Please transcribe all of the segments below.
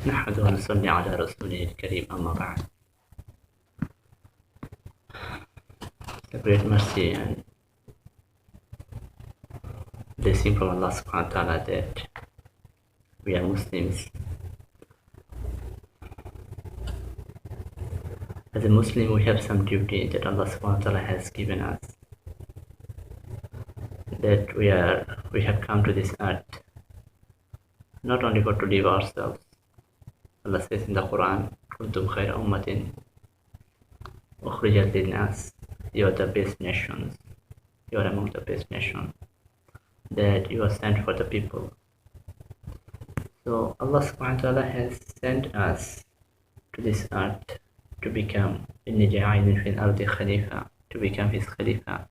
نحمده ونصلي على رسوله الكريم أما بعد. The great mercy and blessing from Allah subhanahu wa ta'ala that we are Muslims. As a Muslim, we have some duty that Allah subhanahu wa ta'ala has given us, that we have come to this earth not only for to live ourselves. Allah says in the Quran, "Kuntum khayra ummatin ukhrijat lin-nas." You are the best nations. You are among the best nations. That you are sent for the people. So Allah subhanahu wa ta'ala has sent us to this earth to become inni ja'ilun fil ardi khalifa, to become his khalifa.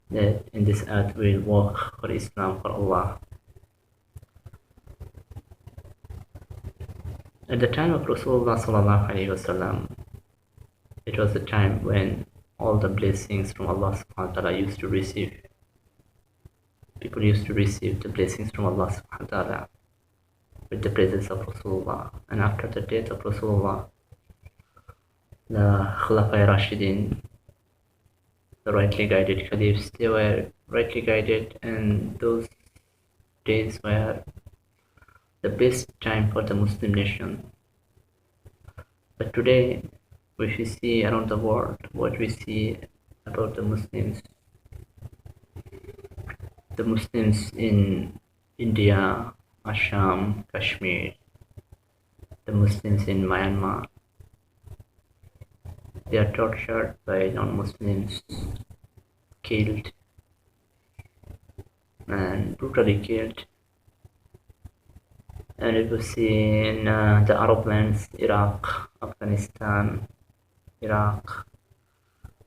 That in this earth we will work for Islam, for Allah. At the time of Rasulullah sallallahu alaihi wasallam, it was the time when all the blessings from Allah subhanahu wa ta'ala used to receive. People used to receive the blessings from Allah subhanahu wa ta'ala with the presence of Rasulullah. And after the death of Rasulullah, the Khulafai Rashidin, the rightly guided Caliphs, they were rightly guided, and those days were the best time for the Muslim nation. But today, if we see around the world, what we see about the Muslims in India, Assam, Kashmir, the Muslims in Myanmar, they are tortured by non-Muslims, killed and brutally killed. And if we see in the Arab lands, Iraq, Afghanistan, Iraq,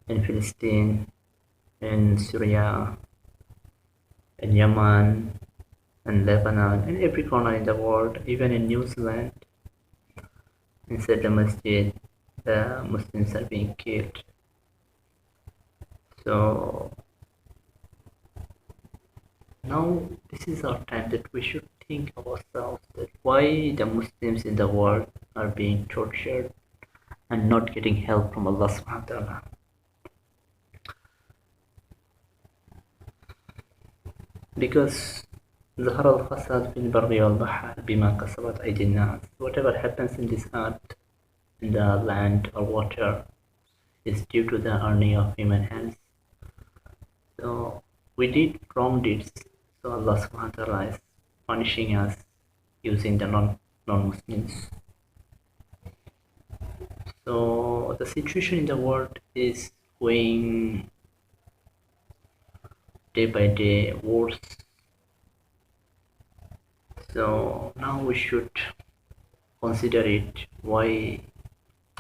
in Palestine, in Syria, in Yemen, and Lebanon, in every corner in the world, even in New Zealand, inside the masjid, the Muslims are being killed. So now this is our time that we should think of ourselves, that why the Muslims in the world are being tortured and not getting help from Allah subhanahu wa ta'ala. Because ظهر الفساد في البر والبحر بما كسبت أيدي الناس. Whatever happens in this earth, in the land or water, is due to the earning of human hands. So we did wrong deeds, so Allah subhanahu wa ta'ala is punishing us using the non-Muslims. So the situation in the world is going day by day worse. So now we should consider it, why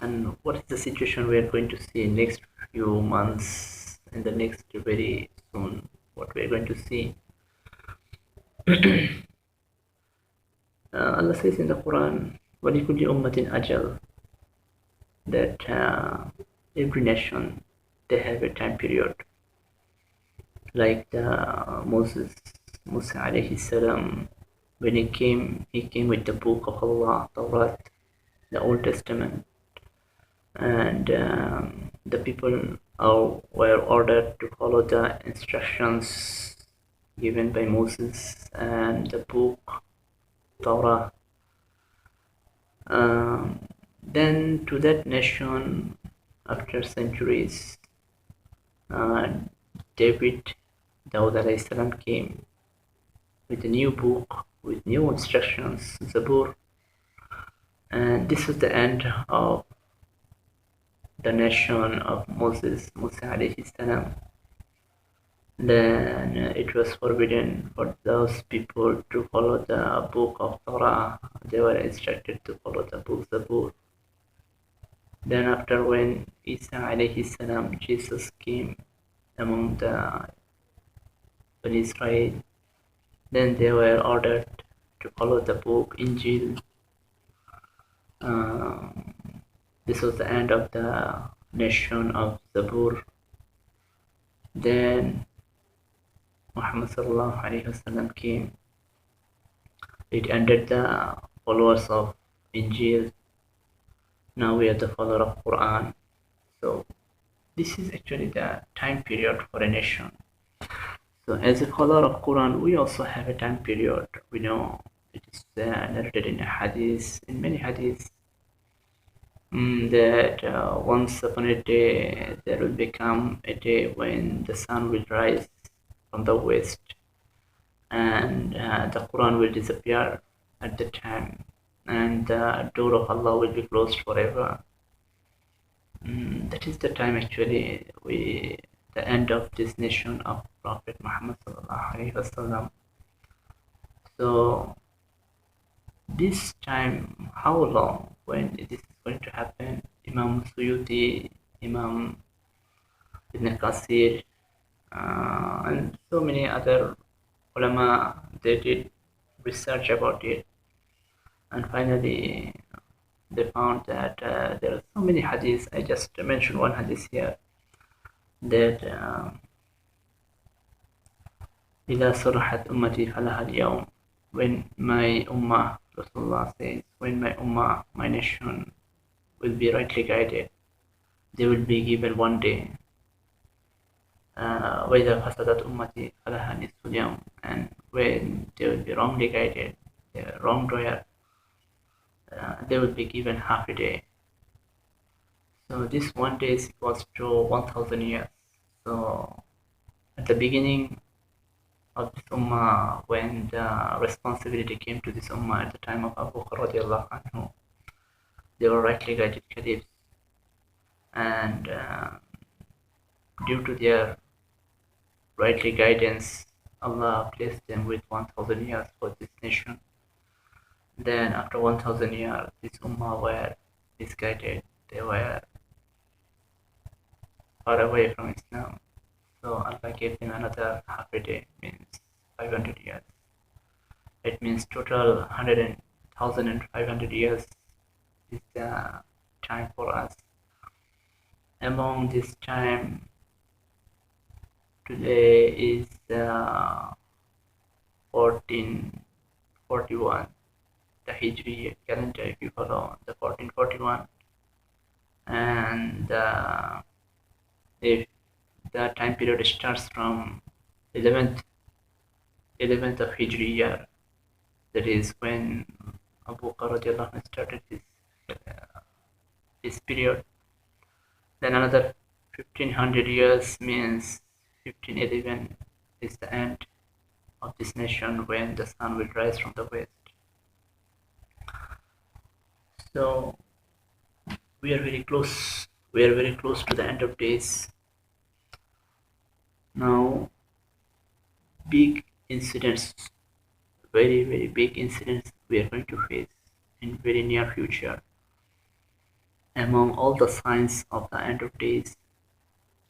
and what is the situation we are going to see in next few months, in the next very soon, what we are going to see. Allah says in the Quran, وَلِكُلِّ أُمَّةٍ أَجَلٌ, that every nation, they have a time period. Like Musa alayhi salam, when he came with the book of Allah, Tawrat, the Old Testament, and the people were ordered to follow the instructions given by Moses and the book Torah. Then to that nation, after centuries, Dawud alayhi salam came with a new book, with new instructions, Zabur. And this was the end of the nation of Musa alayhi salam. Then it was forbidden for those people to follow the book of Torah. They were instructed to follow the book Zabur. Then after when Isa alayhi salam, Jesus came among the Bani Israel, then they were ordered to follow the book Injil. This was the end of the nation of Zabur. Then Muhammad sallallahu alaihi wasallam came. It ended the followers of Injil. Now we are the follower of Quran. So this is actually the time period for a nation. So as a follower of Quran, we also have a time period. We know it is narrated in a hadith, in many hadiths, that once upon a day there will become a day when the sun will rise from the west, and the Quran will disappear at the time, and the door of Allah will be closed forever. That is the time actually the end of this nation of Prophet Muhammad sallallahu alaihi wasallam. So this time, how long, when this is going to happen? Imam Suyuti, Imam Ibn Qasir, and so many other ulama, they did research about it, and finally they found that there are so many hadiths. I just mentioned one hadith here, that إذا صلحت أمتي فلها اليوم, when my ummah, Rasulullah says, when my ummah, my nation, will be rightly guided, they will be given one day. وإذا فسدت أمتي فلها نصف اليوم, and when they will be wrongly guided, the wrongdoer, they will be given half a day. So this one day is equals to 1,000 years. So at the beginning of this ummah, when the responsibility came to this ummah at the time of Abu Bakr radiallahu anhu, they were rightly guided caliphs, and due to their rightly guidance, Allah placed them with 1,000 years for this nation. Then after 1,000 years, this ummah were misguided, they were far away from Islam. So Allah gave them another half a day, means 500 years. It means total 1,500 years is the time for us. Among this time, today is 1441, the Hijri calendar, if you follow the 1441, and if the time period starts from 11th of Hijri year, that is when Abu Bakr started this period. Then another 1500 years means 1511 is the end of this nation, when the sun will rise from the west. So we are very close. We are very close to the end of days. Now, big incidents, very, very big incidents we are going to face in very near future. Among all the signs of the end of days,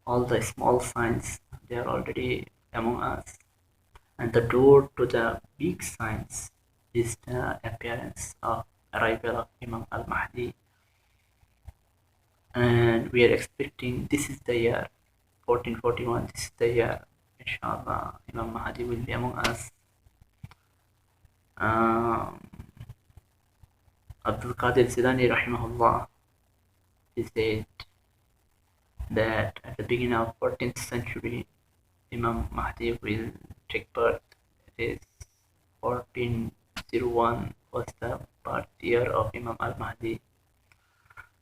all the small signs, they are already among us. And the door to the big signs is the appearance of arrival of Imam Mahdi. And we are expecting, this is the year 1441, this is the year, inshallah, Imam Mahdi will be among us. Abdul Qadir Zilani rahimahullah, he said that at the beginning of 14th century, Imam Mahdi will take birth. It is 1401 was the birth year of Imam al-Mahdi,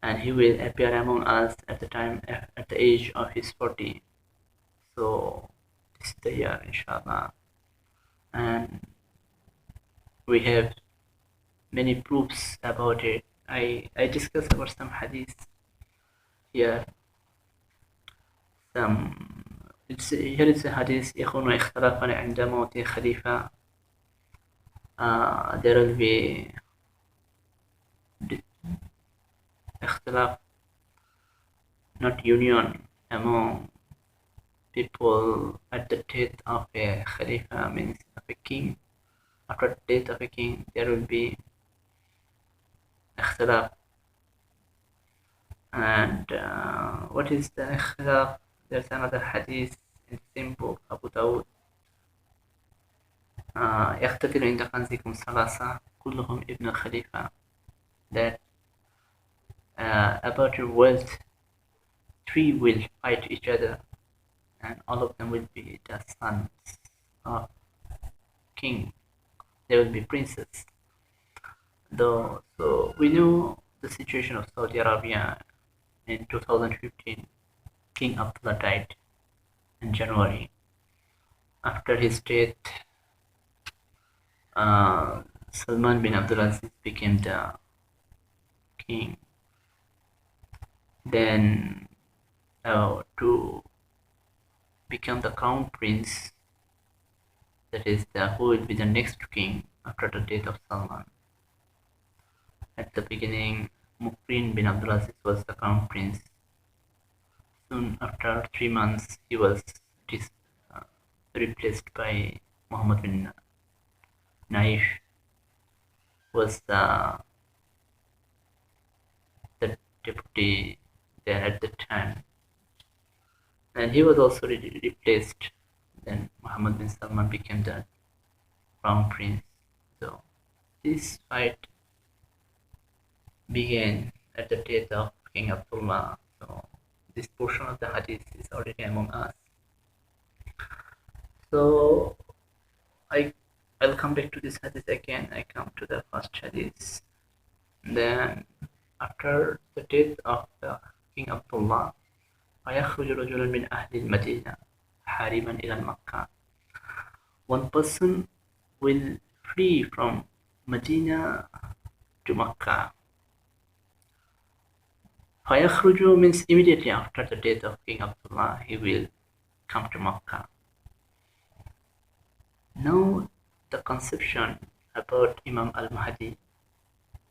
and he will appear among us at the time, at the age of his 40. So this is the year, inshallah, and we have many proofs about it. I discussed about some hadiths here. Here is a hadith: يكون اختلافا عند موت خليفة. There will be اختلاف, not union, among people at the death of a Khalifa, means of a king. After the death of a king, there will be اختلاف. And what is the اختلاف? There's another hadith in the same book, Abu Dawud. يختتل عند كنزكم ثلاثة كلهم ابن الخليفة. that about your wealth, three will fight each other, and all of them will be the sons of king. They will be princes. Though, so we know the situation of Saudi Arabia in 2015. King Abdullah died in January. After his death, Salman bin Abdulaziz became the king. Then to become the crown prince, that is who will be the next king after the death of Salman. At the beginning, Mukrin bin Abdulaziz was the crown prince. Soon after 3 months, he was replaced by Muhammad bin Naif, was the deputy there at the time, and he was also replaced. Then Muhammad bin Salman became the crown prince. So this fight began at the death of King Abdullah. So this portion of the hadith is already among us. So I'll come back to this hadith again. I come to the first hadith. Then after the death of the King Abdullah, فيخرج رجل من أهل المدينة حاربا إلى مكة. One person will flee from Medina to Makkah. فيخرج means immediately after the death of King Abdullah, he will come to Makkah. Now the conception about Imam Al-Mahdi,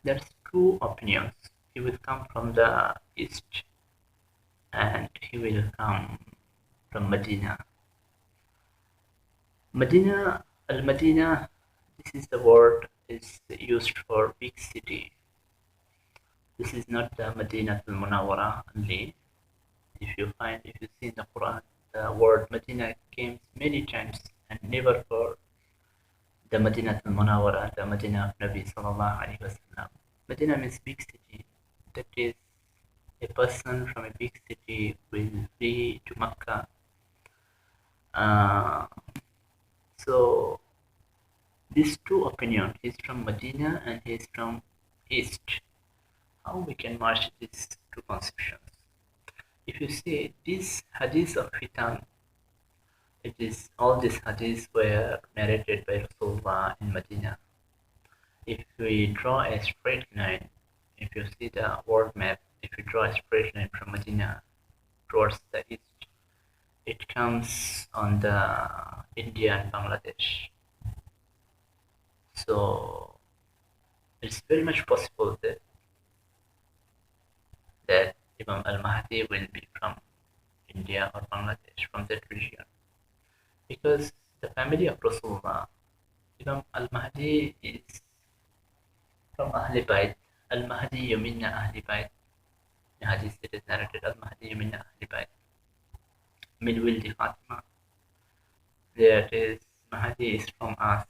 there's two opinions. He will come from the east and he will come from Medina. Medina, Al-Madina, this is the word is used for big city. This is not the Madinah al-Munawwara only. If you see in the Quran, the word Medina came many times and never for the Madinah al-Munawwara, the Medina of Nabi sallallahu alaihi wasallam. Medina means big city. That is, a person from a big city will flee to Makkah. So these two opinions, he's from Medina and he's from east. How we can merge these two conceptions? If you see this hadith of Fitan, it is all these hadiths were narrated by Rasulullah in Medina. If we draw a straight line, if you see the world map, if you draw a straight line from Medina towards the east, it comes on the India and Bangladesh. So it's very much possible that Imam Al-Mahdi will be from India or Bangladesh, from that region. Because the family of Rasulullah, Imam Al-Mahdi is from Ahl Bayt. Al-Mahdi yuminna Ahl Bayt. In hadith it is narrated, Al-Mahdi yuminna Ahl Bayt. Min wildi Fatima. That is, Mahdi is from us,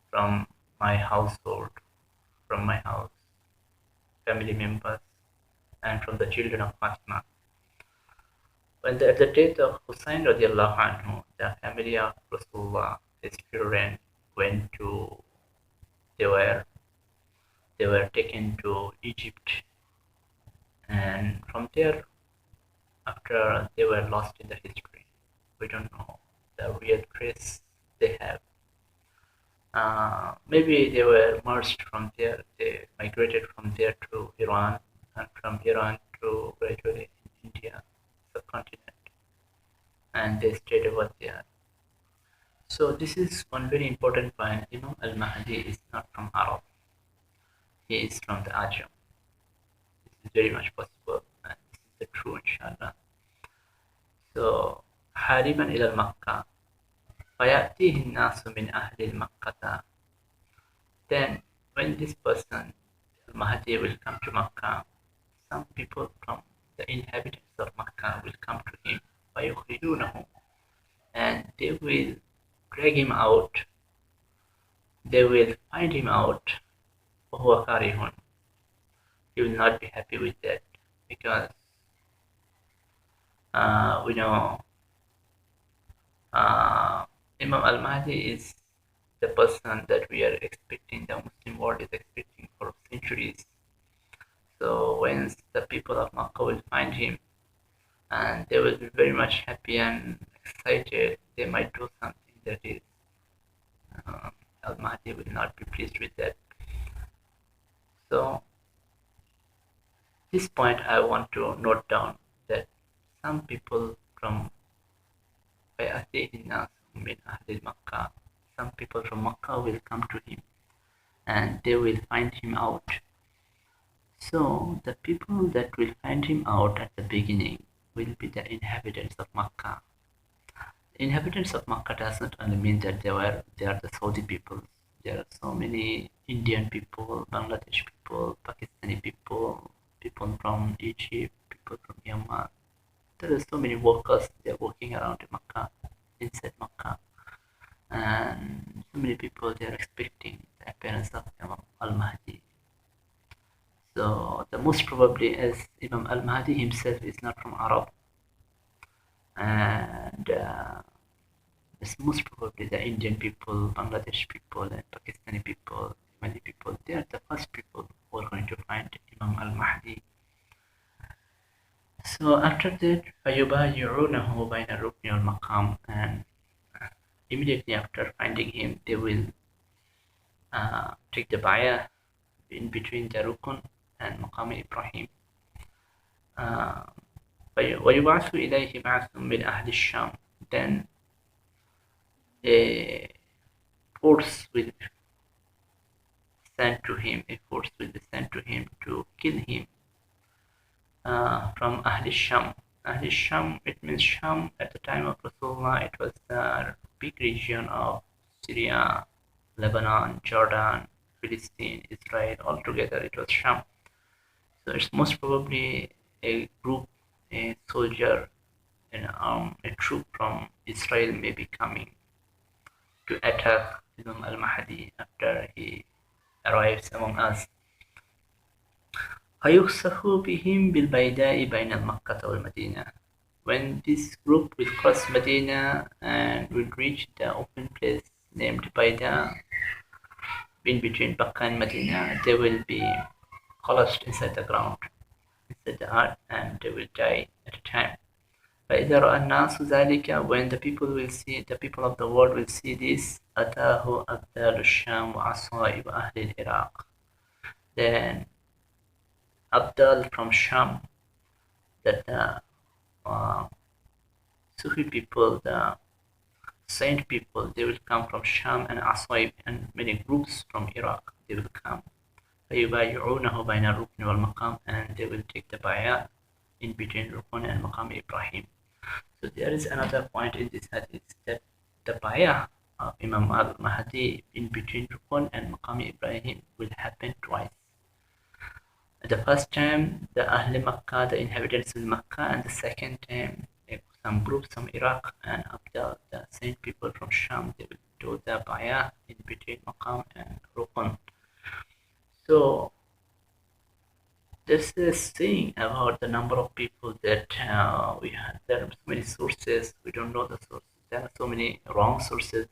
from my household, from my house, family members, and from the children of Fatima. At the death of Hussein radiallahu anhu, the family of Rasulullah, his children, they were taken to Egypt, and from there, after they were lost in the history, we don't know the real trace they have. Maybe they were merged from there, they migrated from there to Iran, and from Iran to gradually India subcontinent, and they stayed over there. So this is one very important point. Imam Al-Mahdi is not from Arab. He is from the Ajam. This is very much possible, and this is the true, inshallah. So, Hariban ila Makkah, فَيَأْتِيهِ النَّاسُ مِنْ أَهْلِ الْمَكَّةِ. Then, when this person, Al-Mahdi, will come to Makkah, some people from the inhabitants of Makkah will come to him, فَيُخْرِجُونَهُ, and they will drag him out, they will find him out, وَهُوَ كَارِهٌ, he will not be happy with that, because we know Imam Al-Mahdi is the person that we are expecting, the Muslim world is expecting for centuries. So when the people of Makkah will find him, and they will be very much happy and excited, they might do something that is Al-Mahdi will not be pleased with that. So this point I want to note down that some people from Makkah, some people from Makkah will come to him and they will find him out. So the people that will find him out at the beginning will be the inhabitants of Makkah. Inhabitants of Makkah does not only mean that they are the Saudi people. There are so many Indian people, Bangladesh people, Pakistani people, people from Egypt, people from Yemen. There are so many workers, they are working around Makkah, inside Makkah. And so many people, they are expecting the appearance of Imam Al-Mahdi. So the most probably, as Imam Al-Mahdi himself is not from Arab, and it's most probably the Indian people, Bangladesh people, and Pakistani people, Yemeni people, they are the first people who are going to find Imam Al-Mahdi. So after that, فَيُبَايِعُونَهُ بَيْنَ الرُّكْنِ وَالْمَقَامِ, and immediately after finding him, they will take the bayah in between the Rukun and Maqam Ibrahim. وَيُبْعَثُ إِلَيْهِ بَعْثٌ مِنْ أَهْلِ الشَّامِ, then a force will be sent to him, to kill him from Ahl Sham. Ahl Sham, it means Sham at the time of Rasulullah, it was the big region of Syria, Lebanon, Jordan, Philistine, Israel, all together it was Sham. So it's most probably a group, a soldier, a troop from Israel may be coming to attack Imam Al-Mahdi after he arrives among us. فَيُخْسَفُ بِهِمْ بِالْبَيْدَاءِ بَيْنَ الْمَكَّةِ وَالْمَدِينَةِ. When this group will cross Medina and will reach the open place named Baida, in between Makkah and Medina, they will be collapsed inside the ground, inside the earth, and they will die at a time. فَإِذَا رَأَى النَّاسُ ذَلِكَ, when the people will see, the people of the world will see this, أَتَاهُ أَبْدَالُ الشَّامِ وَعَصَائِبُ أَهْلِ الْعِرَاقِ. Then Abdal from Sham, that the Sufi people, the saint people, they will come from Sham, and Aswaib and many groups from Iraq, they will come. فَيُبَايِعُونَهُ بَيْنَ الرُّكْنِ وَالْمَقَامِ, and they will take the bayah in between Rukun and Maqam Ibrahim. So there is another point in this hadith, that the bayah of Imam Al-Mahdi in between Rukun and Maqam Ibrahim will happen twice. The first time, the Ahl Makkah, the inhabitants of Makkah, and the second time, some groups from Iraq and Abdal, the saint people from Sham, they will do the bayah in between Maqam and Rukun. So this is saying about the number of people that we have. There are so many sources, we don't know the sources. There are so many wrong sources,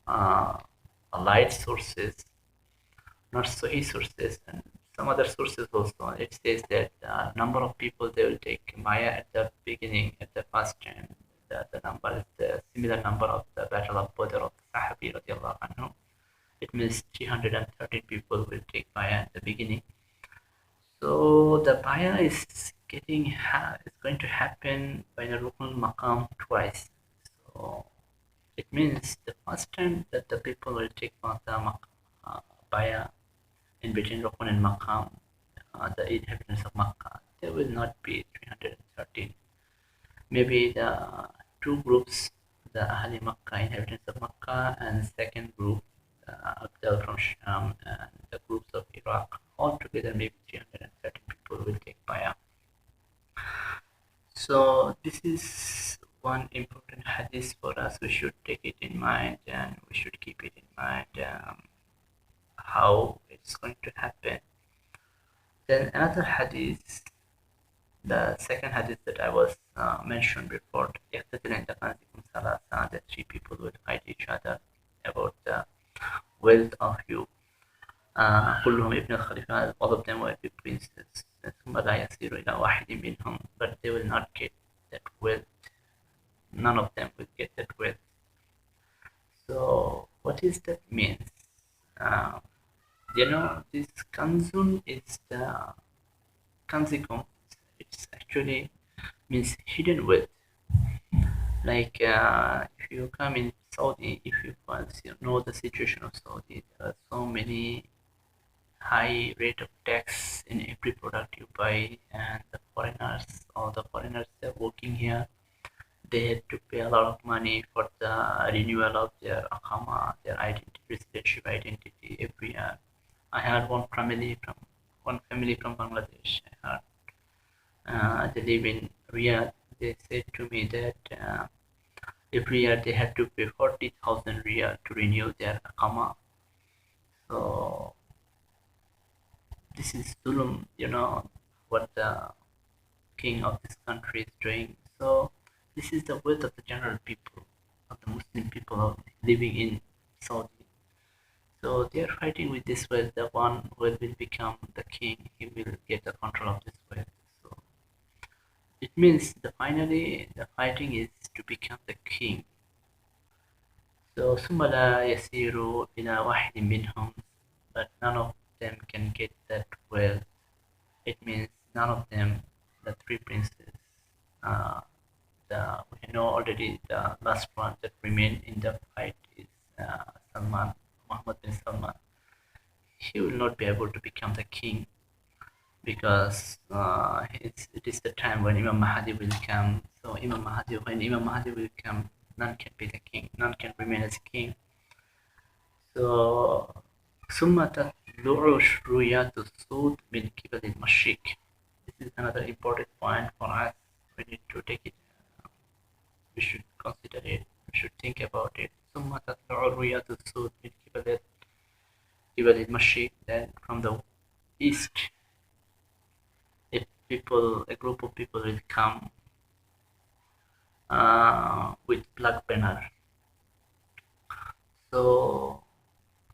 light sources, not Sahih sources, and some other sources also. It says that the number of people they will take bayah at the beginning, at the first time. The number is the similar number of the Battle of Badr of the Sahabi radiallahu anhu. It means 313 people will take bayah at the beginning. So the bayah is going to happen by the Rukun Maqam twice. So it means the first time that the people will take bayah in between Rukun and Maqam, the inhabitants of Makkah, there will not be 313. Maybe the two groups, the Ahli Makkah, inhabitants of Makkah, and second group, the Abdal from Sham, and the groups of Iraq, all together maybe 313 people will take bayah. So this is one important hadith for us. We should take it in mind, and we should keep it in mind how it's going to happen. Then another hadith, the second hadith that I was mentioned before, that three people will fight each other about the wealth of you. كلهم ابن الخليفة, all of them were the princes. ثم لا يصير إلى واحد منهم, but they will not get that wealth. None of them will get that wealth. So what is that means? This kanzun is the kanzikum. It's actually means hidden wealth. Like if you come in Saudi, if you know the situation of Saudi, there are so many high rate of tax in every product you buy, and the foreigners, all the foreigners that are working here, they had to pay a lot of money for the renewal of their akama, their identity, residentship identity every year. I had one family from Bangladesh. I heard they live in Riyadh. They said to me that every year they had to pay 40,000 riyal to renew their akama. So this is zulum, what the king of this country is doing. So this is the wealth of the general people, of the Muslim people living in Saudi. So they are fighting with this wealth. The one who will become the king, he will get the control of this wealth. So it means finally the fighting is to become the king. So ثم لا يسير إلى واحد منهم, but none of them can get that wealth. It means none of them, the three princes, we know already the last one that remained in the fight is Salman, Muhammad bin Salman. He will not be able to become the king because it is the time when Imam Mahdi will come. So when Imam Mahdi will come, none can be the king, none can remain as king. So ثم تطلع رؤية السود من قبل المشرق. This is another important point for us. We need to take it. We should consider it. We should think about it. ثم تطلع رؤية السود من قبل المشرق. Then from the east, a group of people will come with black banner. So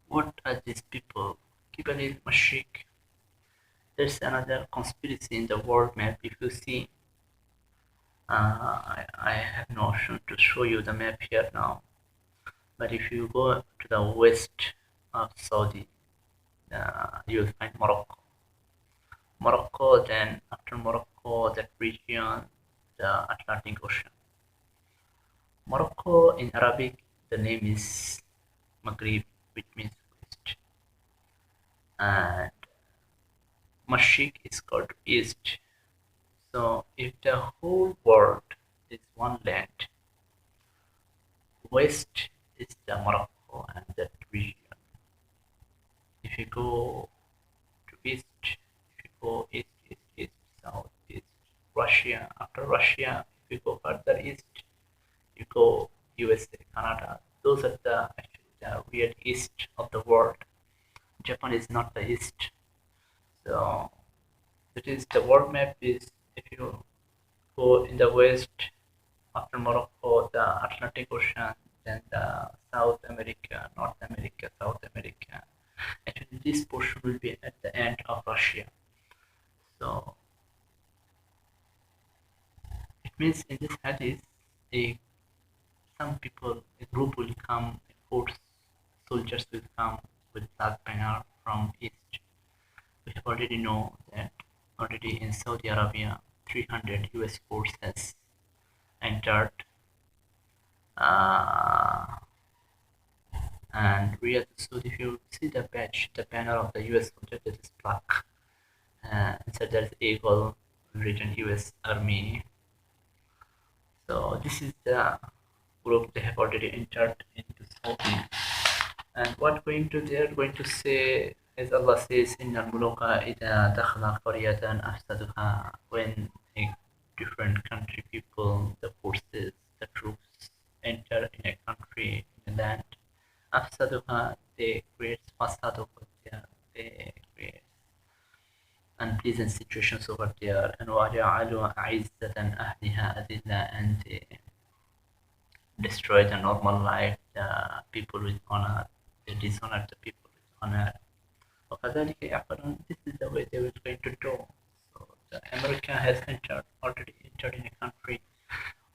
what are these people? Qibal al-Mashriq. There's another conspiracy in the world map. If you see, I have no option to show you the map here now. But if you go to the west of Saudi, you will find Morocco. Then after Morocco, that region, the Atlantic Ocean. Morocco in Arabic, the name is Maghrib, which means west. And Mashriq is called east. So if the whole world is one land, west is the Morocco and that region. If you go to east, south, east, Russia. After Russia, if you go further east, you go USA, Canada. Those are the weird east of the world. Japan is not the east. So that is the world map is, if you go in the west, after Morocco, the Atlantic Ocean, then the South America, North America, South America. Actually, this portion will be at the end of Russia. So it means in this hadith, some people, a group will come, a force, soldiers will come with black banner from east. We have already know that already in Saudi Arabia, 300 US force has entered, and we at Saudi, if you see the badge, the banner of the US soldier, that is black, so there is eagle written US Army. So this is the group they have already entered into Saudi. And what they are going to say, as Allah says, in al-Muluka إِذَا دَخْلَ قَرْيَةً أَفْسَدُهَا, when a different country people, the forces, the troops enter in a country, in a land, أَفْسَدُهَا, they create fasad over there, they create unpleasant situations over there, and وَجَعَلُوا أَعِزَّةَ أَهْلِهَا أَذِلَّةً, and they destroy the normal life, the people with honor, they dishonor the people with honor. وَكَذَلِكَ يَعْمَلُونَ. This is the way they will going to do. So the America has already entered in a country.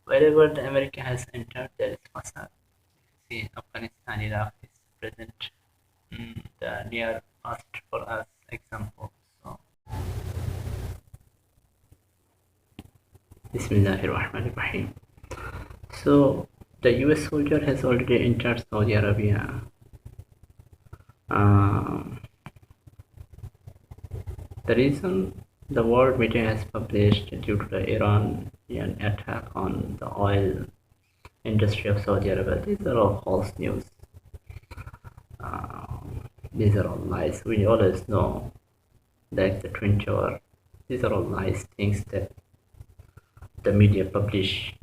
Wherever the America has entered, there is Fasad. See, Afghanistan, Iraq is present, the near past for us example. So, Bismillahirrahmanirrahim. So, the US soldier has already entered Saudi Arabia. The reason the world media has published due to the Iranian attack on the oil industry of Saudi Arabia, these are all false news. These are all lies. We always know that the Twin Tower, these are all lies, things that the media publish.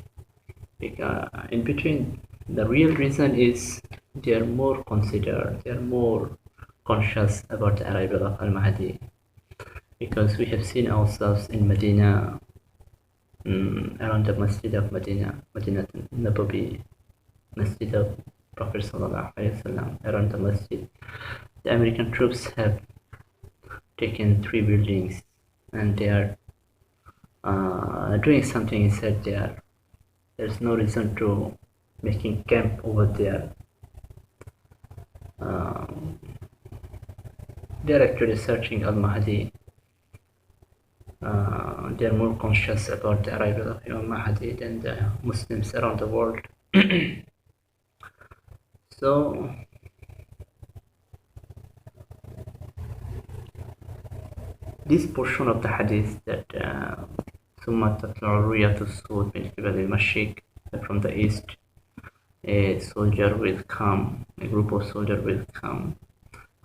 In between, the real reason is they are more considered, they are more conscious about the arrival of Al Mahdi, because we have seen ourselves in Medina, around the Masjid of Medina, Medina Nabawi, Masjid of Prophet Sallallahu Alaihi Wasallam, around the Masjid. The American troops have taken 3 buildings, and they are doing something inside there. There's no reason to making camp over there. They're actually searching Al Mahdi. They're more conscious about the arrival of Imam Mahdi than the Muslims around the world. So, this portion of the hadith that ثم تطلع الرؤية السود من قبل المشرق, from the east, a soldier will come, a group of soldiers will come.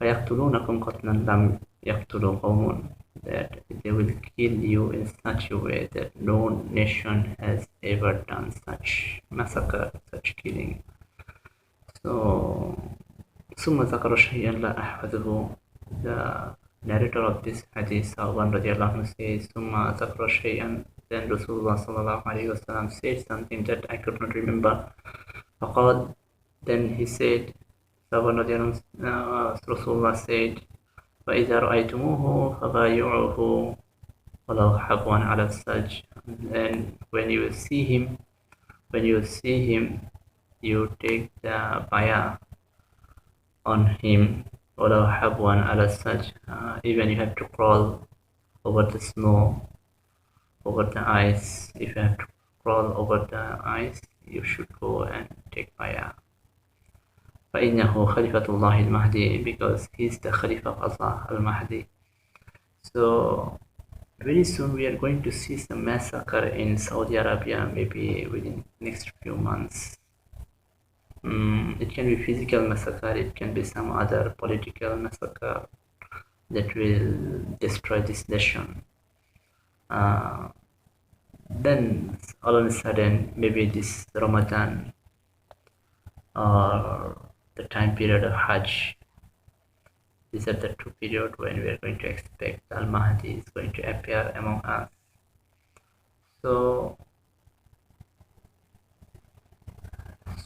فيقتلونكم قتلا لم يقتلوا قوم, that they will kill you in such a way that no nation has ever done such massacre, such killing. So, ثم ذكر شيئا لا أحفظه. The narrator of this hadith, Arman radiallahu anhu, says, ثم ذكر شيئا, then Rasulullah sallallahu alayhi wa sallam said something that I could not remember. فقال, then he said, Rasulullah said, فإذا رأيتموه فبايعوه ولو حبوا على السج. And when you see him, you take the bayah on him, ولو حبوا على السج, even you have to crawl over the snow, over the ice. If you have to crawl over the ice, you should go and take bayah. فإنه خليفة الله المهدي, because he's the Khalifa of Allah al-Mahdi. So very soon we are going to see some massacre in Saudi Arabia, maybe within next few months. It can be physical massacre, it can be some other political massacre that will destroy this nation. Then all of a sudden, maybe this Ramadan or the time period of Hajj, these are the 2 periods when we are going to expect Al Mahdi is going to appear among us. So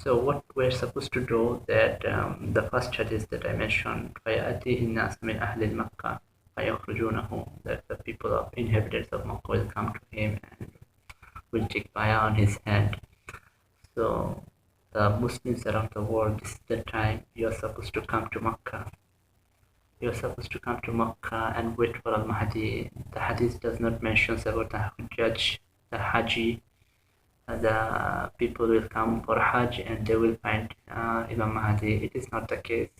what we're supposed to do, that the first hadith that I mentioned, فَيَأْتِيهِ النَّاسُ مِنْ أَهْلِ مَكَّةِ فَيَخْرُجُونَهُ, that the people of inhabitants of Makkah will come to him and will take bayah on his hand. So the Muslims around the world, this is the time you're supposed to come to Makkah. You're supposed to come to Makkah and wait for Al Mahdi. The hadith does not mention about the Hujjaj, the Haji. The people will come for Hajj and they will find Imam Mahdi. It is not the case.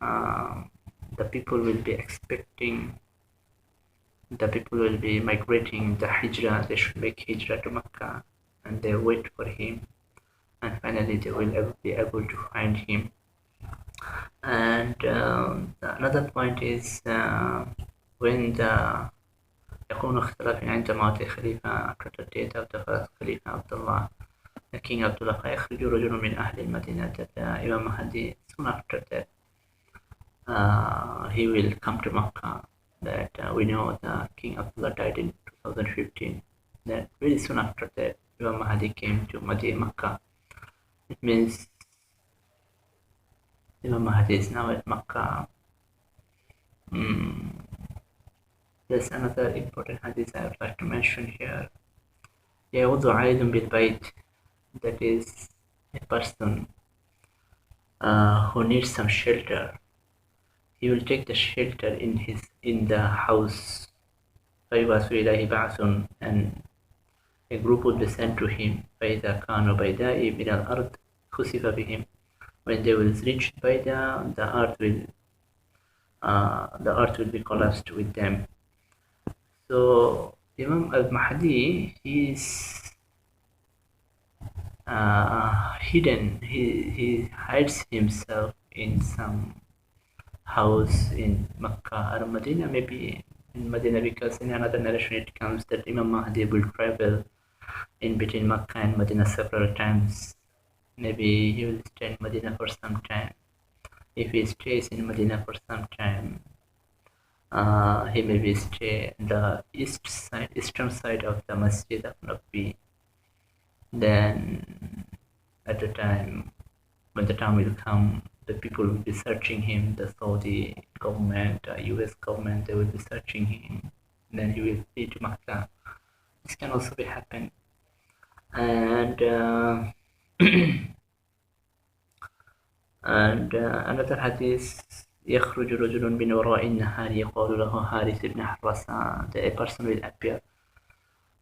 The people will be expecting, the people will be migrating the Hijrah. They should make Hijrah to Makkah and they wait for him, and finally they will be able to find him. And another point is when the يكون اختلاف عند موت خليفة, after the death of the first Khalifa Abdullah, the King Abdullah, فيخرج رجل من أهل المدينة, that Imam Mahdi, soon after that he will come to Makkah. that we know the King Abdullah died in 2015. Then very soon after that, Imam Mahdi came to Makkah. It means Imam Mahdi is now at Makkah. There's another important hadith I would like to mention here. يعود عائد بالبيت, that is a person who needs some shelter. He will take the shelter in the house. فيبعث إليه بعث, and a group will be sent to him. فإذا كانوا بيداء من الأرض خسف بهم. When they will reach Bayan, the earth will be collapsed with them. So Imam al-Mahdi, he is hidden. He hides himself in some house in Makkah or Medina, maybe in Medina, because in another narration it comes that Imam Mahdi will travel in between Makkah and Medina several times. Maybe he will stay in Medina for some time. If he stays in Medina for some time, he maybe stay in the eastern side of the Masjid of Nabi. Then at the time, when the time will come, the people will be searching him, the Saudi government, US government, they will be searching him. Then he will flee to Makkah. This can also be happen. And another hadith, يخرج رجل من وراء النهار يقال له حارث بن حراسة. A person will appear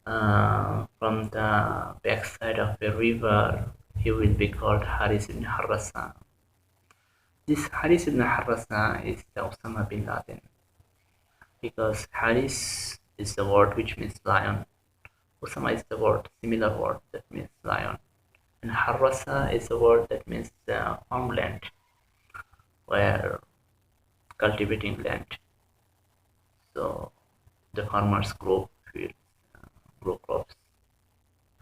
from the backside of a river. He will be called Haris ibn Harrasa. This Haris ibn Harrasa is the Osama bin Laden, because Haris is the word which means lion. Osama is the word, similar word that means lion. And Harrasa is a word that means farmland, where cultivating land. So the farmers grow fields, grow crops.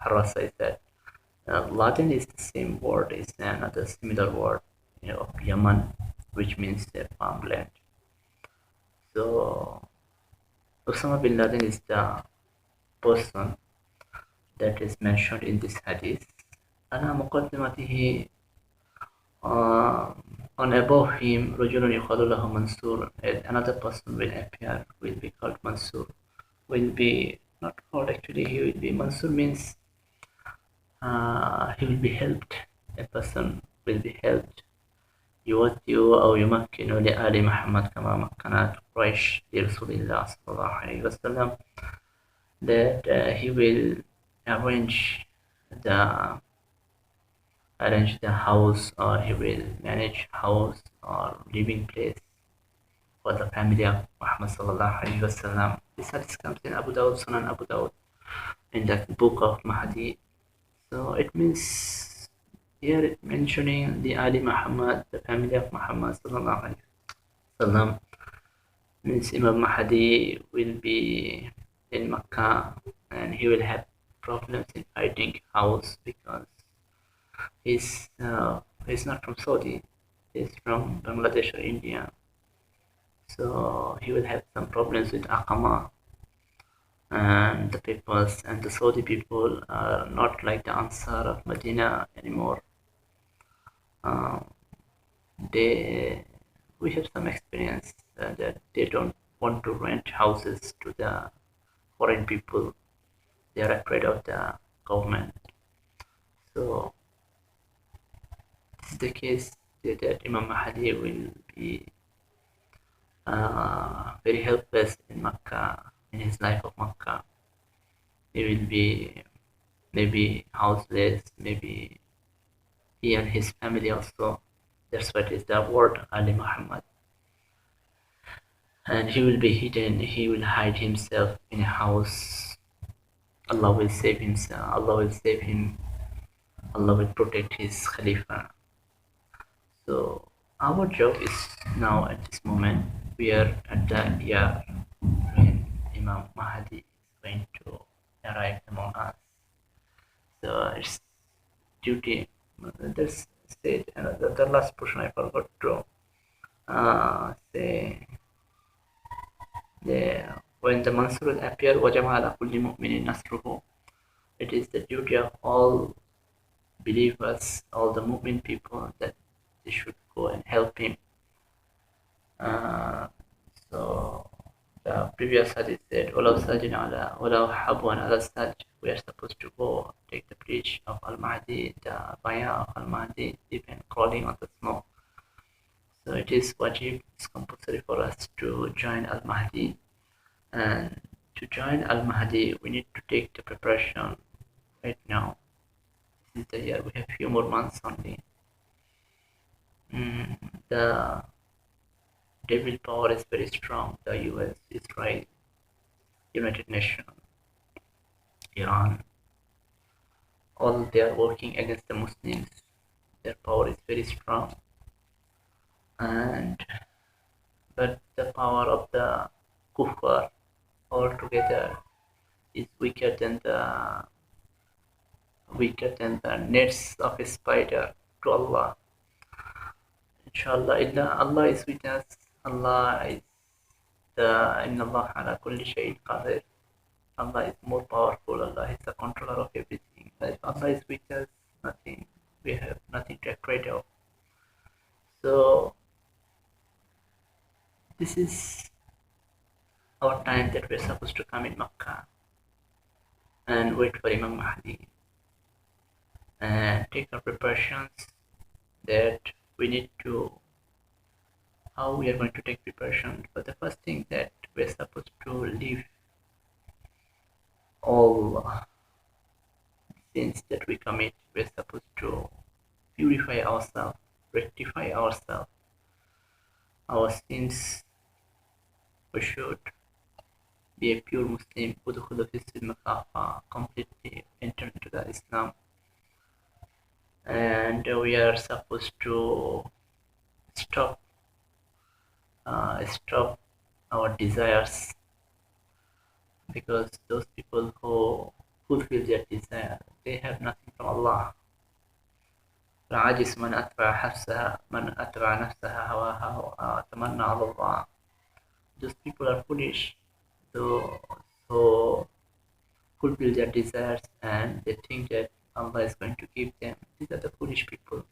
Harrasa is that. Latin is the same word, is another similar word, of Yemen, which means farmland. So Osama bin Laden is the person that is mentioned in this hadith. على مقدمته, on above him, رجل يقال له منصور. Another person will appear, will be called Mansur. Will be not called, actually he will be Mansur means he will be helped. A person will be helped. يوتي أو يمكن لآل محمد كما مكنت قريش لرسول الله صلى الله عليه وسلم. That he will arrange the house, or he will manage house or living place for the family of Muhammad sallallahu alaihi wasallam. This hadith comes in Abu Dawud, Sunan Abu Dawud, in the book of Mahdi. So it means here it mentioning the Ali Muhammad, the family of Muhammad sallallahu alaihi wasallam, means Imam Mahdi will be in Makkah, and he will have problems in finding house, because he's not from Saudi, he's from Bangladesh or India. So he will have some problems with Aqama, and the peoples, and the Saudi people are not like the Ansar of Medina anymore. We have some experience that they don't want to rent houses to the foreign people. They are afraid of the government. So this is the case that Imam Mahdi will be very helpless in Makkah, in his life of Makkah. He will be maybe houseless, maybe he and his family also. That's what is the word Ali Muhammad. And he will be hidden, he will hide himself in a house. Allah will save himself, Allah will save him, Allah will protect his Khalifa. So our job is now, at this moment, we are at the year when Imam Mahdi is going to arrive among us. So it's duty. There's said, and the last portion I forgot to say. when the Mansur will appear, وَجَمَعَ عَلَى كُلِّ مُؤْمِنٍ نَصْرُهُ, it is the duty of all believers, all the mu'min people, that they should go and help him. So the previous hadith said, وَلَوْ سَجِنَ عَلَى وَلَوْ حَبْوًا عَلَى السَّجْ, we are supposed to go take the bridge of Al-Mahdi, the Bayan of Al-Mahdi, even crawling on the snow. So it is wajib, it's compulsory for us to join Al-Mahdi. And to join Al-Mahdi, we need to take the preparation right now. This is the year, we have few more months only. The devil power is very strong. The US, Israel, United Nations, Iran, all they are working against the Muslims. Their power is very strong. But the power of the kuffar altogether is weaker than the nets of a spider to Allah. Inshallah, Allah is with us. Allah is Inna Allah ala kulli shay'in qadir. Allah is more powerful. Allah is the controller of everything. If Allah is with us, we have nothing to afraid of. So this is our time that we're supposed to come in Makkah and wait for Imam Mahdi and take our preparations that we need to, how we are going to take preparation. But the first thing that we're supposed to leave all sins that we commit, we're supposed to purify ourselves, rectify ourselves, our sins. We should be a pure Muslim, completely enter into the Islam. And we are supposed to stop our desires, because those people who fulfill their desire, they have nothing from Allah. من أتبع نفسها هواها وتمنى على الله. Those people are foolish, those who fulfill their desires and they think that Allah is going to give them. These are the foolish people.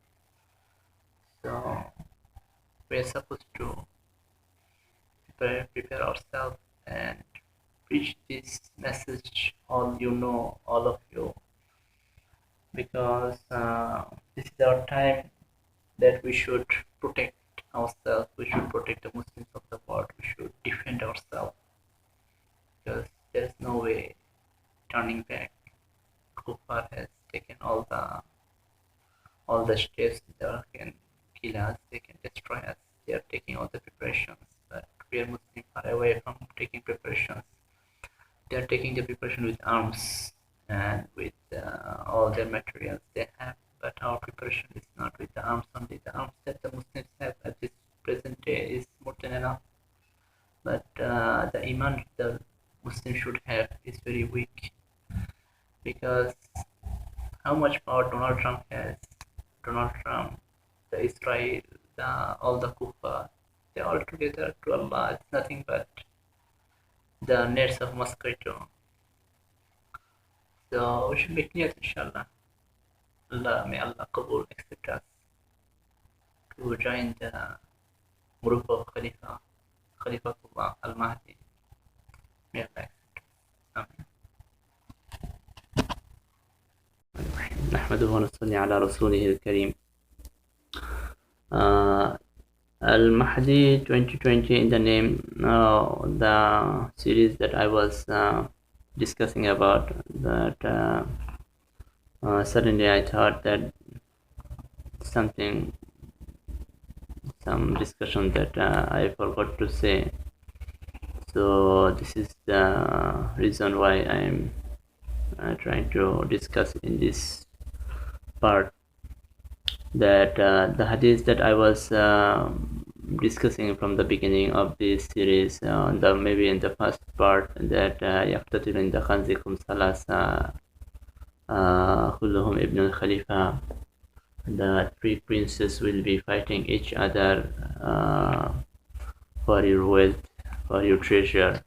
So we are supposed to prepare ourselves and preach this message, all of you, because this is our time that we should protect ourselves, we should protect the Muslims of the world, we should defend ourselves, because there is no way turning back. Kuffar has taken all the steps that can kill us, they can destroy us. They are taking all the preparations, but we are Muslims far away from taking preparations. They are taking the preparation with arms and with all the materials they have, but our preparation is not with the arms only. The arms that the Muslims have at this present day is more than enough, but the iman the Muslims should have is very weak, because how much power Donald Trump has. Donald Trump, the Israel, all the kuffar, they all together to Allah, it's nothing but the nets of mosquito. So we should make niyat, inshallah. May Allah Qabul accept us to join the group of Khalifatullah Al-Mahdi. May Allah accept us. Amen. نحمده ونصلي على رسوله الكريم. Al-Mahdi 2020 in the name, the series that I was discussing about, that suddenly I thought that some discussion that I forgot to say. So this is the reason why I'm trying to discuss in this part, that the hadith that I was discussing from the beginning of this series, maybe in the first part, that يقتتل عند خنزكم ثلاثة كلهم ابن الخليفة, the three princes will be fighting each other for your wealth, for your treasure.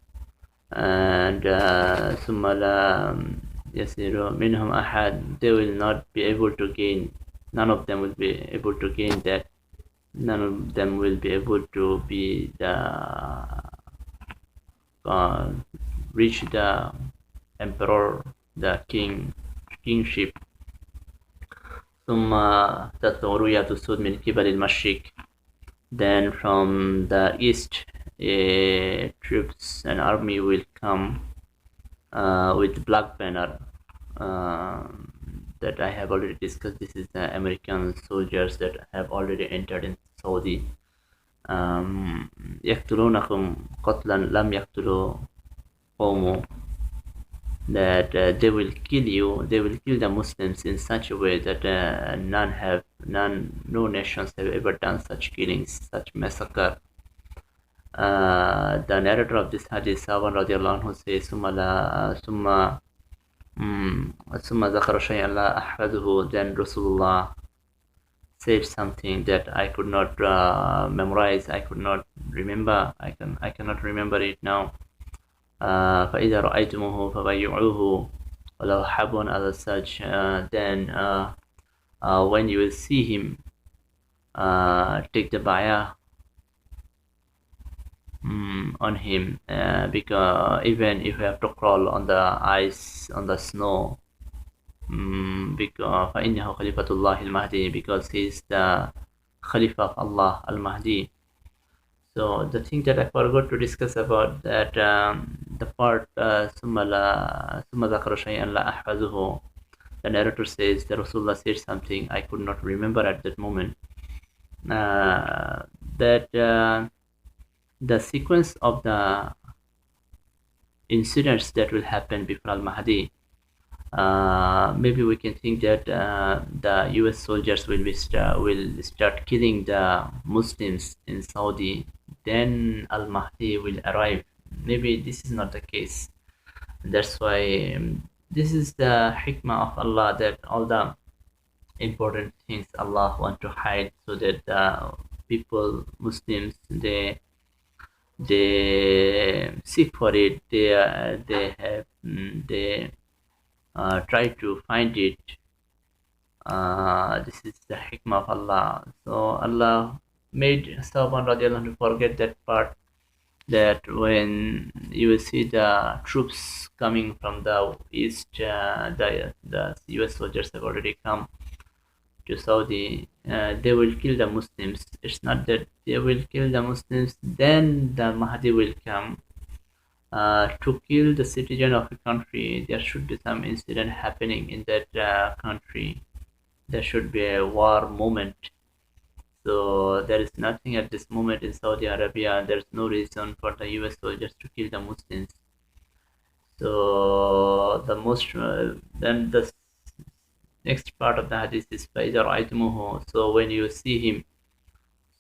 And ثم لا يصير منهم أحد, they will not be able to gain, none of them will be able to gain that, none of them will be able to be the reach the emperor, the kingship. ثم تطلع رؤية السود من قبل المشرق, then from the east troops and army will come with black banner, that I have already discussed. This is the American soldiers that have already entered in Saudi. يقتلونكم قتلا لم يقتلوا قوم, that they will kill you, they will kill the Muslims in such a way that no nations have ever done such killings, such massacre. The narrator of this hadith, Sawan radiallahu anhu, says ثم ذكر شيئا لا أحفظه, then Rasulullah said something that I could not memorize, I could not remember, I cannot remember it now. فإذا رأيتموه فبايعوه ولو حبوا as such, then when you will see him, take the bayah on him, because even if you have to crawl on the ice, on the snow, because فإنه خليفة الله المهدي, because he is the Khalifa of Allah al-Mahdi. So the thing that I forgot to discuss about that, the part ثم ذكر شيئا لا أحفظه, the narrator says that Rasulullah said something I could not remember at that moment, that the sequence of the incidents that will happen before al-Mahdi, maybe we can think that the US soldiers will start killing the Muslims in Saudi, then al-Mahdi will arrive. Maybe this is not the case. That's why this is the hikmah of Allah, that all the important things Allah want to hide, so that the people, Muslims, they seek for it, they try to find it. This is the hikmah of Allah. So Allah made Sahaban radiallahu anhu forget that part, that when you will see the troops coming from the east, the US soldiers have already come to Saudi, they will kill the Muslims. It's not that they will kill the Muslims, then the Mahdi will come to kill the citizen of a country. There should be some incident happening in that country. There should be a war moment. So there is nothing at this moment in Saudi Arabia. There's no reason for the US soldiers to kill the Muslims. So then the next part of the hadith is فَإِذَا رَأَيْتُمُوهُ, so when you see him,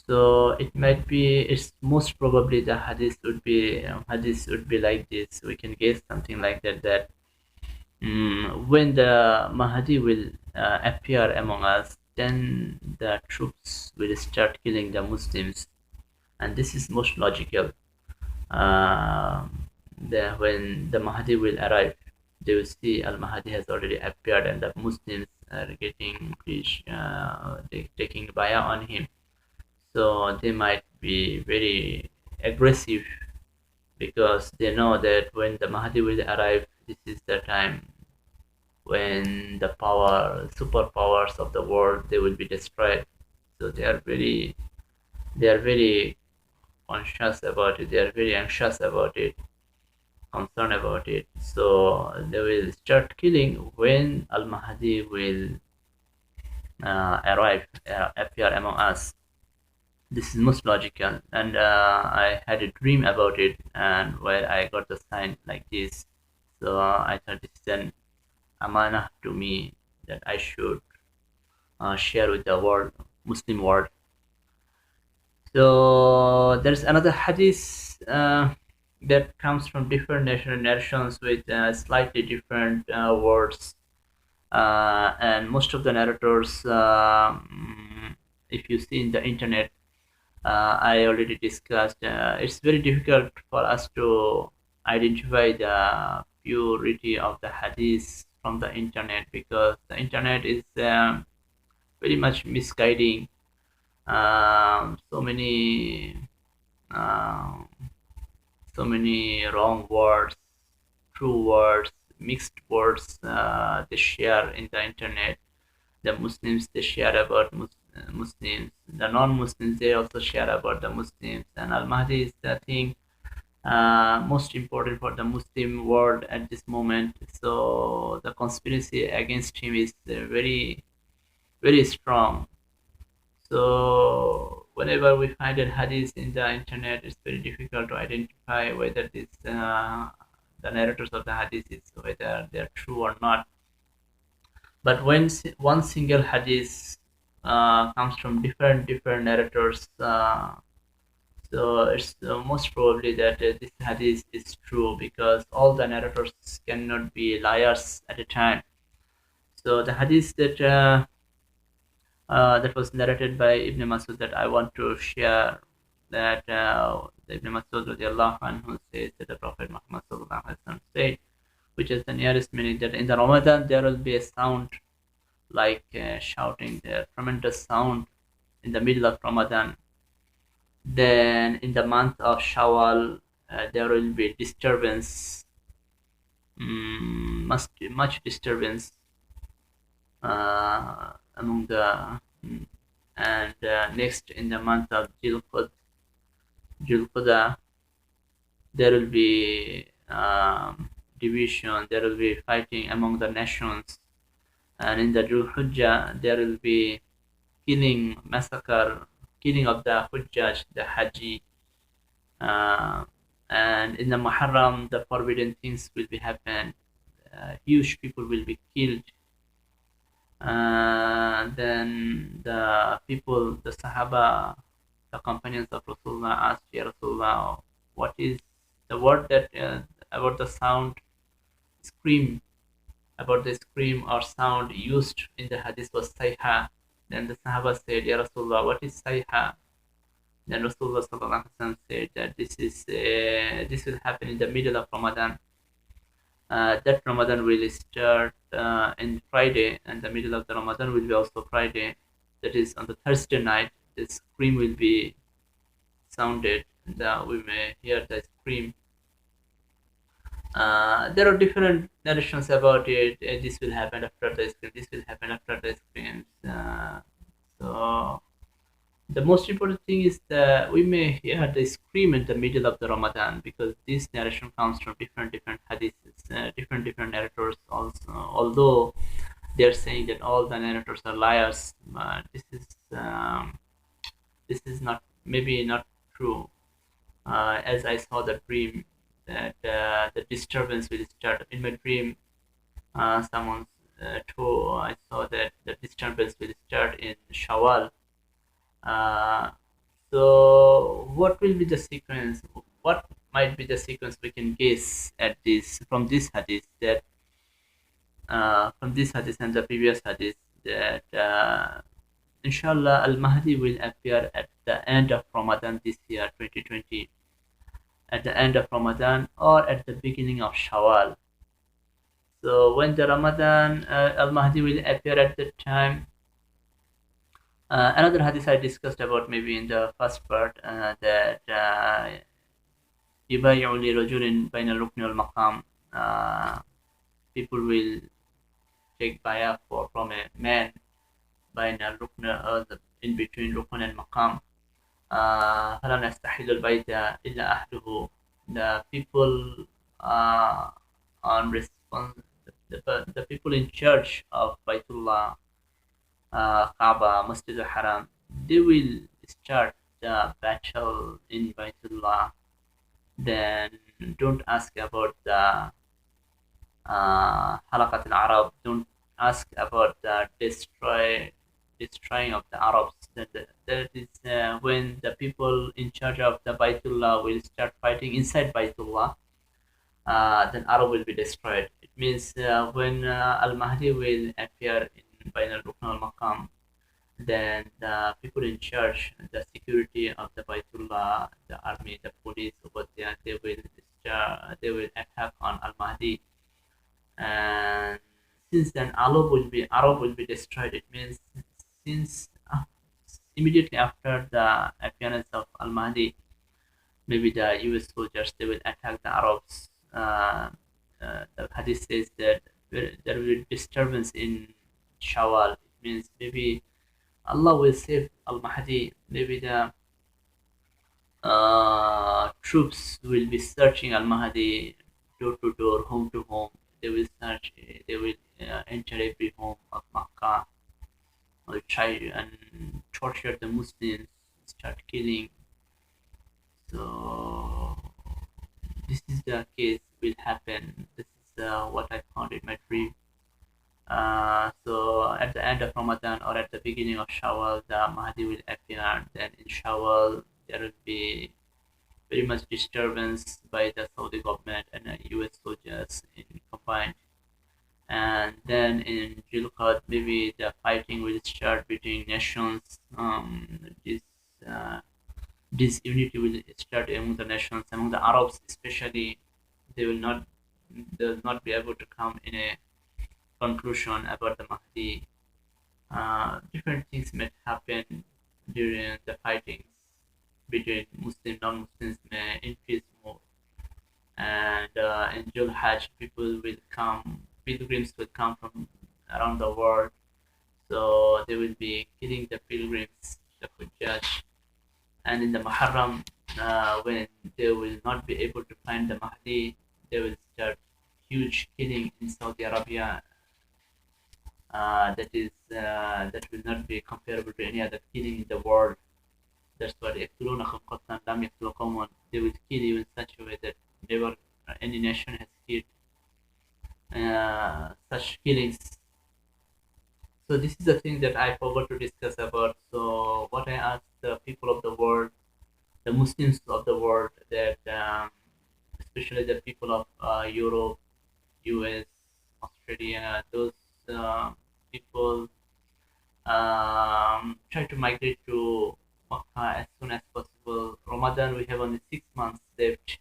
so it might be, it's most probably the hadith would be like this. We can guess something like that, when the Mahdi will appear among us, then the troops will start killing the Muslims, and this is most logical. When the Mahdi will arrive, they will see al-Mahdi has already appeared, and the Muslims are getting taking bayah on him. So they might be very aggressive, because they know that when the Mahdi will arrive, this is the time when the superpowers of the world, they will be destroyed. So they are very conscious about it. They are very anxious about it, concerned about it. So they will start killing when al-Mahdi will appear among us. This is most logical, and I had a dream about it, and where I got the sign like this. So I thought this is an amanah to me that I should share with the world, Muslim world. So there's another hadith that comes from different nations with slightly different words, and most of the narrators, if you see in the internet, I already discussed. It's very difficult for us to identify the purity of the hadith from the internet, because the internet is very much misguiding. So many um, so many wrong words, true words, mixed words they share in the internet. The Muslims, they share about Muslims. The non-Muslims, they also share about the Muslims. And Al-Mahdi is the thing most important for the Muslim world at this moment. So the conspiracy against him is very, very strong. So whenever we find a hadith in the internet, it's very difficult to identify whether this the narrators of the hadith is whether they're true or not. But when one single hadith comes from different narrators, so it's most probably that this hadith is true, because all the narrators cannot be liars at a time. So the hadith that was narrated by Ibn Masud that I want to share, that Ibn Masud radiallahu anhu says that the Prophet Muhammad sallallahu alaihi wasallam said, which is the nearest meaning, that in the Ramadan there will be a sound like shouting, the tremendous sound in the middle of Ramadan. Then in the month of Shawwal there will be disturbance, much disturbance among the and next in the month of Julqada there will be division, there will be fighting among the nations, and in the Dhul-Hujjah there will be massacre, killing of the Hujjaj, the Haji, and in the Muharram the forbidden things will be happen, huge people will be killed. Then the people, the Sahaba, the companions of Rasulullah asked, Ya Rasulullah, what is the word that about the sound, scream, about the scream or sound used in the hadith was sayha. Then the Sahaba said, Ya Rasulullah, what is sayha? Then Rasulullah sallallahu alaihi wasallam said that this will happen in the middle of Ramadan. That Ramadan will start in Friday, and the middle of the Ramadan will be also Friday. That is on the Thursday night. The scream will be sounded, and we may hear the scream. There are different narrations about it. This will happen after the scream. This will happen after the screams. So the most important thing is that we may hear the scream in the middle of the Ramadan, because this narration comes from different hadiths, different narrators also. Although they are saying that all the narrators are liars, this is not, maybe not true. As I saw the dream, that the disturbance will start in my dream. Someone told, I saw that the disturbance will start in Shawwal. So what will be the sequence? What might be the sequence we can guess at this from this hadith, that from this hadith and the previous hadith, that inshallah Al-Mahdi will appear at the end of Ramadan this year 2020, at the end of Ramadan or at the beginning of Shawwal. So when the Ramadan Al-Mahdi will appear at that time. Another hadith I discussed about maybe in the first part, that يبايع لرجل بين الركن والمقام, people will take bayah from a man بين الركن, in between rukn and maqam. فلا نستحل البيت إلا أهله. The people on response, the people in charge of Baitullah, Kaaba, Masjid al-Haram, they will start the battle in Baitullah. Then don't ask about the Halakat al-Arab, don't ask about the destroying of the Arabs. That is when the people in charge of the Baitullah will start fighting inside Baitullah, then Arab will be destroyed. It means when Al-Mahdi will appear in Bain al-Rukn al-Maqam, Then the people in charge, the security of the Baitullah, the army, the police over there, they will attack on Al Mahdi, and since then Arab will be destroyed. It means since immediately after the appearance of Al Mahdi, maybe the US soldiers they will attack the Arabs. The hadith says that there will be disturbance in Shawwal. It means maybe Allah will save Al Mahdi. Maybe the troops will be searching Al Mahdi door to door, home to home. They will search. They will enter every home of Makkah. Will try and torture the Muslims. Start killing. So this is the case will happen. This is what I found in my dream. So at the end of Ramadan or at the beginning of Shawwal, the Mahdi will appear. Then in Shawwal, there will be very much disturbance by the Saudi government and US soldiers in combined. And then in Jilqad, maybe the fighting will start between nations. This unity will start among the nations, among the Arabs especially. They will not be able to come in a conclusion about the Mahdi. Different things may happen during the fightings between Muslim non-Muslims may increase more, and in Jul Hajj pilgrims will come from around the world, so they will be killing the pilgrims, the Hujjaj, and in the Muharram, when they will not be able to find the Mahdi, they will start huge killing in Saudi Arabia. That will not be comparable to any other killing in the world. That's what يقتلونكم قتلا لم يقتلوا قوما. They will kill you in such a way that never any nation has killed such killings. So this is the thing that I forgot to discuss about. So what I asked the people of the world, the Muslims of the world, that especially the people of Europe, US, Australia, those people try to migrate to Makkah as soon as possible. Ramadan, we have only 6 months left.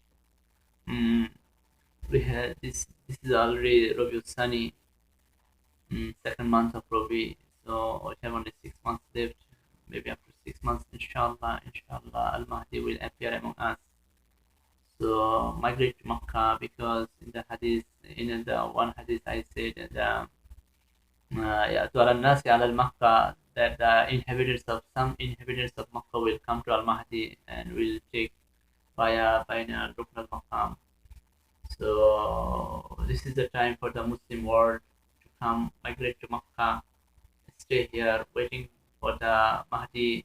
We have this. This is already Rabiul Sani, second month of Rabi. So we have only 6 months left. Maybe after 6 months, inshallah, Al Mahdi will appear among us. So migrate to Makkah, because in the hadith, in the one hadith I said that that some inhabitants of Makkah will come to Al Mahdi and will take via Bayan Rukn al Maqam. So this is the time for the Muslim world to come migrate to Makkah, stay here waiting for the Mahdi.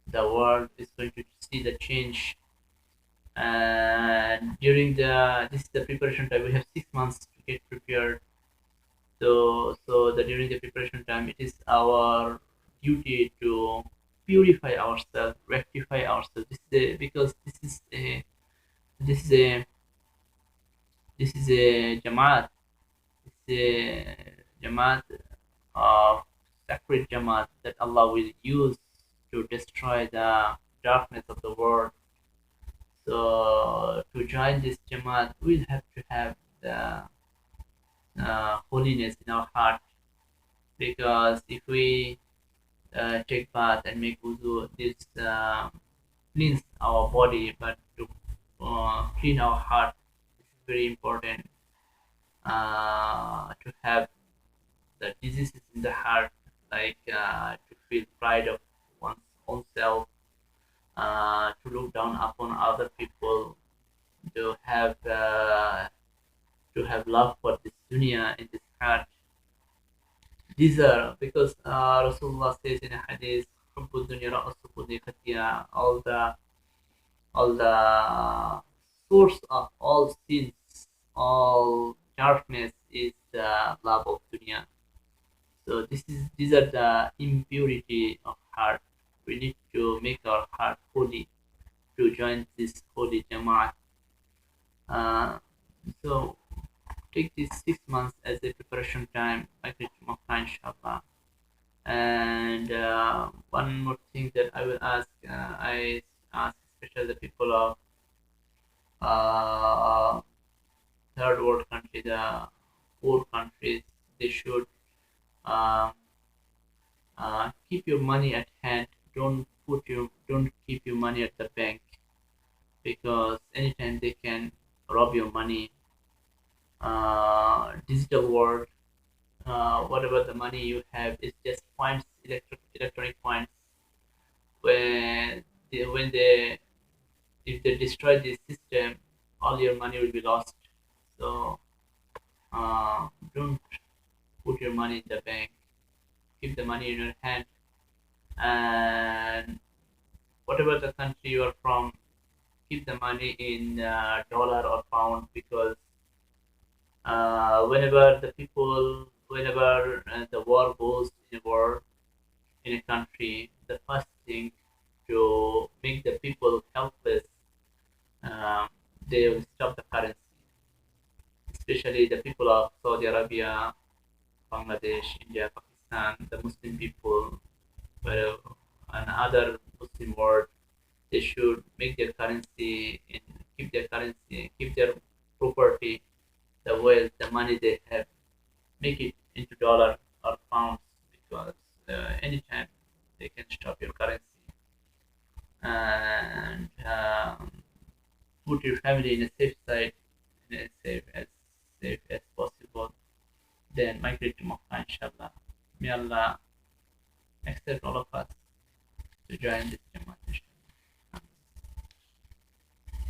The world is going to see the change, and during this is the preparation time. We have 6 months to get prepared. So during the preparation time, it is our duty to purify ourselves, rectify ourselves. Because this is a this is a jamaat. It's a jamaat of sacred jamaat that Allah will use to destroy the darkness of the world. So to join this jamaat, we'll have to have the holiness in our heart, because if we take bath and make wudu, this cleans our body, but to clean our heart, this is very important. To have the diseases in the heart, like to feel pride of one's own self, to look down upon other people, to have love for this dunya in this heart. These are because Rasulullah says in a hadith, "Hubbu dunya ra'su kulli khatiya." All the source of all sins, all darkness is the love of dunya. So these are the impurity of heart. We need to make our heart holy to join this holy Jamaat. So take these 6 months as a preparation time, migrate to Makkah, inshallah. And one more thing that I will ask, I ask especially the people of uh, third world country, the poor countries, they should um, keep your money at hand. Don't keep your money at the bank, because anytime they can rob your money. Digital world, whatever the money you have is just points, electronic points. When they if they destroy this system, all your money will be lost. So don't put your money in the bank. Keep the money in your hand, and whatever the country you are from, keep the money in dollar or pound, because whenever the war goes in a war in a country, the first thing to make the people helpless, um, they will stop the currency, especially the people of Saudi Arabia, Bangladesh, India, Pakistan, the Muslim people, where, and other Muslim world, they should make their currency and keep their property, the wealth, the money they have, make it into dollar or pounds, because anytime they can stop your currency, and put your family in a safe side, in a safe as possible. Then migrate to Makkah, inshallah. May Allah accept all of us to join this